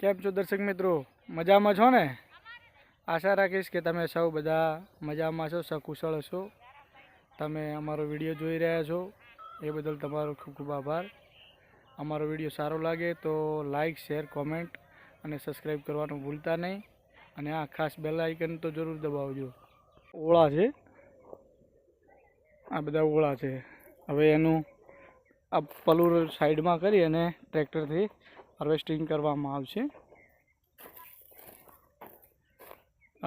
કેમ છો દર્શક મિત્રો? મજામાં છો ને? આશા રાખીશ કે તમે સૌ બધા મજામાં છો, સકુશળ છો. તમે અમારો વિડીયો જોઈ રહ્યા છો એ બદલ તમારો ખૂબ ખૂબ આભાર. અમારો વિડીયો સારો લાગે તો લાઈક, શેર, કોમેન્ટ અને સબસ્ક્રાઈબ કરવાનું ભૂલતા નહીં. અને આ ખાસ બેલ આઇકન તો જરૂર દબાવજો. ઓળા છે, આ બધા ઓળા છે. હવે એનું આ પલુર સાઈડમાં કરી અને ટ્રેક્ટરથી હાર્વેસ્ટિંગ કરવામાં આવશે.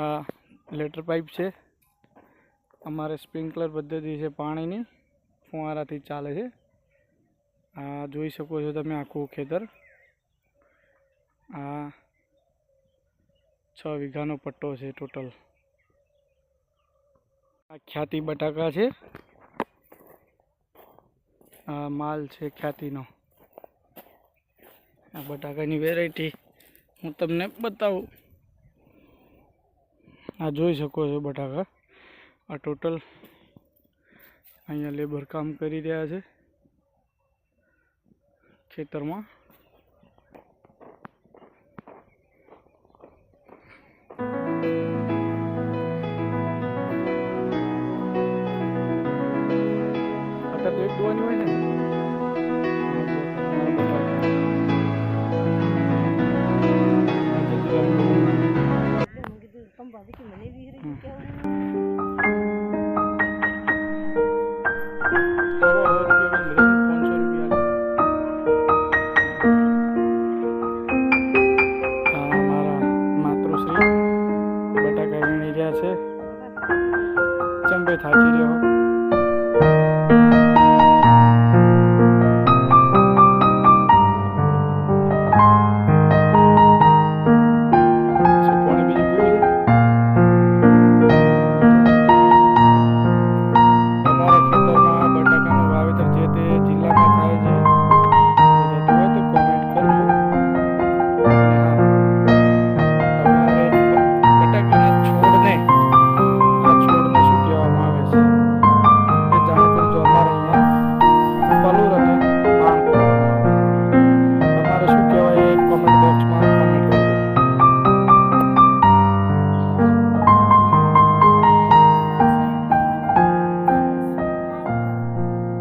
આ લેટર પાઇપ છે. અમારે સ્પ્રિંકલર પદ્ધતિ છે, પાણીની ફુવારાથી ચાલે છે. આ જોઈ શકો છો તમે આખું ખેતર. આ 6 વીઘાનો પટ્ટો છે ટોટલ. આ ખ્યાતિ બટાકા છે. આ માલ છે ખ્યાતિનો. આ બટાકાની વેરાયટી હું તમને બતાવું. આ જોઈ શકો છો બટાકા. આ ટોટલ અહીંયા લેબર કામ કરી રહ્યા છે ખેતરમાં. અત્યારે એક દોવાની હોય ને ચંબે થાચી